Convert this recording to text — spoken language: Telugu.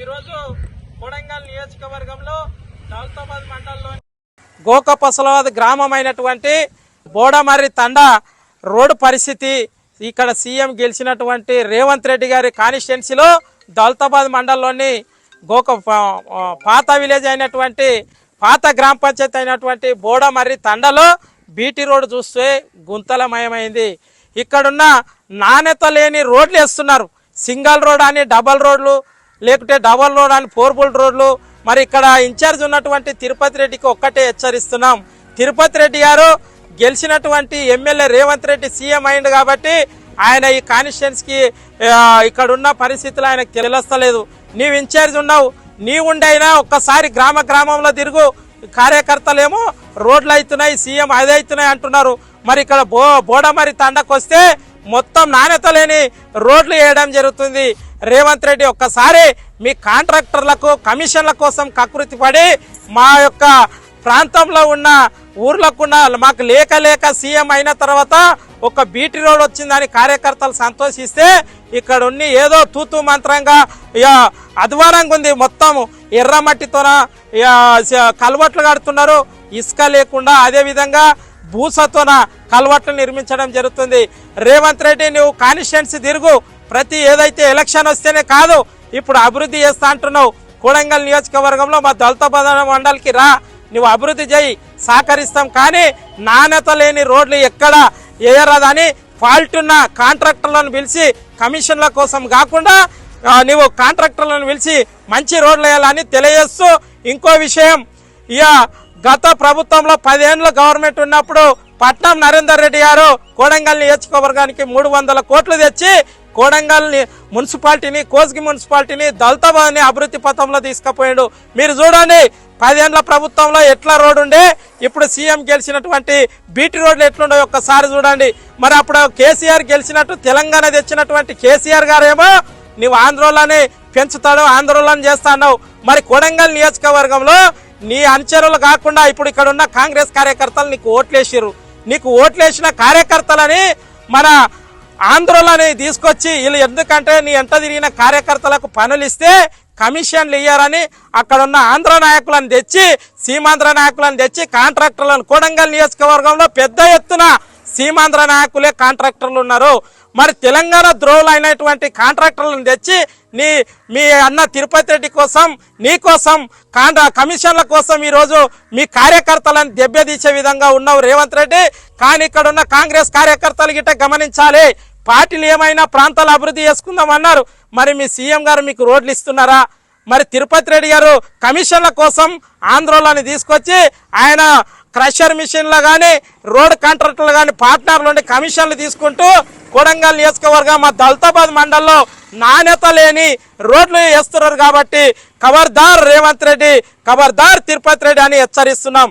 ఈరోజు కొడంగల్ నియోజకవర్గంలో దౌలతాబాద్ మండలంలోని గోకపసలాబాద్ గ్రామమైనటువంటి బోడమర్రి తండా రోడ్డు పరిస్థితి ఇక్కడ సీఎం గెలిచినటువంటి రేవంత్ రెడ్డి గారి కాన్స్టిట్యున్సీలో దౌలతాబాద్ మండలంలోని పాత విలేజ్ అయినటువంటి పాత గ్రామ పంచాయతీ అయినటువంటి బోడమర్రి తండలో బీటీ రోడ్డు చూస్తే గుంతలమయమైంది. ఇక్కడున్న నాణ్యత లేని రోడ్లు వేస్తున్నారు. సింగల్ రోడ్ అని డబల్ రోడ్లు, లేకుంటే డబల్ రోడ్ అని ఫోర్బుల్ రోడ్లు. మరి ఇక్కడ ఇన్ఛార్జ్ ఉన్నటువంటి తిరుపతి రెడ్డికి ఒక్కటే హెచ్చరిస్తున్నాం. తిరుపతి రెడ్డి గారు గెలిచినటువంటి ఎమ్మెల్యే రేవంత్ రెడ్డి సీఎం అయింది కాబట్టి ఆయన ఈ కాన్స్టిట్యున్సీకి ఇక్కడున్న పరిస్థితులు ఆయనకు తెలుస్తలేదు. నీవు ఇన్ఛార్జ్ ఉన్నావు, నీవుండైనా ఒక్కసారి గ్రామంలో తిరుగు. కార్యకర్తలేమో రోడ్లు అవుతున్నాయి, సీఎం అది అవుతున్నాయి అంటున్నారు. మరి ఇక్కడ బోడమర్రి తండకు వస్తే మొత్తం నాణ్యత లేని రోడ్లు వేయడం జరుగుతుంది. రేవంత్ రెడ్డి ఒక్కసారి మీ కాంట్రాక్టర్లకు కమిషన్ల కోసం కకృతి పడి మా యొక్క ప్రాంతంలో ఉన్న ఊర్లకు మాకు లేక సీఎం అయిన తర్వాత ఒక బీటీ రోడ్ వచ్చిందని కార్యకర్తలు సంతోషిస్తే ఇక్కడ ఉన్ని ఏదో తూతూ మంత్రంగా అధ్వానంగా ఉంది. మొత్తం ఎర్రమట్టితోన కల్వట్లు కడుతున్నారు, ఇసుక లేకుండా. అదేవిధంగా భూసతోన కల్వట్లు నిర్మించడం జరుగుతుంది. రేవంత్ రెడ్డి నువ్వు కాన్స్టిట్యున్సీ తిరుగు. ప్రతి ఏదైతే ఎలక్షన్ వస్తేనే కాదు, ఇప్పుడు అభివృద్ధి చేస్తా అంటున్నావు. కొడంగల్ నియోజకవర్గంలో మా దౌలతాబాద్ మండలికి రా, నువ్వు అభివృద్ధి చేయి, సహకరిస్తాం. కానీ నాణ్యత లేని రోడ్లు ఎక్కడ వేయరాదని ఫాల్ట్ ఉన్న కాంట్రాక్టర్లను పిలిచి కమిషన్ల కోసం కాకుండా నువ్వు కాంట్రాక్టర్లను పిలిచి మంచి రోడ్లు వేయాలని తెలియజేస్తూ, ఇంకో విషయం, ఇక గత ప్రభుత్వంలో 10 ఏళ్ళ గవర్నమెంట్ ఉన్నప్పుడు పట్నం నరేందర్ రెడ్డి గారు కొడంగల్ నియోజకవర్గానికి 300 కోట్లు తెచ్చి కొడంగల్ మున్సిపాలిటీని, కోస్గి మున్సిపాలిటీని, దౌలతాబాద్ని అభివృద్ధి పథంలో తీసుకుపోయాడు. మీరు చూడండి 10 ఏళ్ళ ప్రభుత్వంలో ఎట్లా రోడ్డు ఉండే, ఇప్పుడు సీఎం గెలిచినటువంటి బీటీ రోడ్లు ఎట్లుండే ఒక్కసారి చూడండి. మరి అప్పుడు కేసీఆర్ గెలిచినట్టు తెలంగాణ తెచ్చినటువంటి కేసీఆర్ గారేమో నువ్వు ఆంధ్రోళని పెంచుతాడు, ఆంధ్రోళన చేస్తాడు. మరి కొడంగల్ నియోజకవర్గంలో నీ అనుచరులు కాకుండా ఇప్పుడు ఇక్కడ ఉన్న కాంగ్రెస్ కార్యకర్తలు నీకు ఓట్లేసారు. నీకు ఓట్లేసిన కార్యకర్తలని మన ఆంధ్రలని తీసుకొచ్చి వీళ్ళు, ఎందుకంటే నీ ఎంట తిరిగిన కార్యకర్తలకు పనులు ఇస్తే కమిషన్లు ఇయ్యారని అక్కడ ఉన్న ఆంధ్ర నాయకులను తెచ్చి, సీమాంధ్ర నాయకులను తెచ్చి కాంట్రాక్టర్లను, కొడంగల్ నియోజకవర్గంలో పెద్ద ఎత్తున సీమాంధ్ర నాయకులే కాంట్రాక్టర్లు ఉన్నారు. మరి తెలంగాణ ద్రోహులు అయినటువంటి కాంట్రాక్టర్లను తెచ్చి మీ అన్న తిరుపతి రెడ్డి కోసం, నీ కోసం, కమిషన్ల కోసం ఈరోజు మీ కార్యకర్తలను దెబ్బతీసే విధంగా ఉన్నావు రేవంత్ రెడ్డి. కానీ ఇక్కడ ఉన్న కాంగ్రెస్ కార్యకర్తలు గిట్ట గమనించాలి. పార్టీలు ఏమైనా ప్రాంతాలు అభివృద్ధి చేసుకుందామన్నారు, మరి మీ సీఎం గారు మీకు రోడ్లు ఇస్తున్నారా? మరి తిరుపతి రెడ్డి గారు కమిషన్ల కోసం ఆంధ్రలోని తీసుకొచ్చి ఆయన క్రషర్ మిషన్లు కానీ, రోడ్ కాంట్రాక్టర్లు కానీ పార్ట్నర్లు ఉండి కమిషన్లు తీసుకుంటూ కొడంగల్ నియోజకవర్గం మా దౌలతాబాద్ మండలంలో నాణ్యత లేని రోడ్లు వేస్తున్నారు. కాబట్టి ఖబర్దార్ రేవంత్ రెడ్డి, ఖబర్దార్ తిరుపతి రెడ్డి అని హెచ్చరిస్తున్నాం.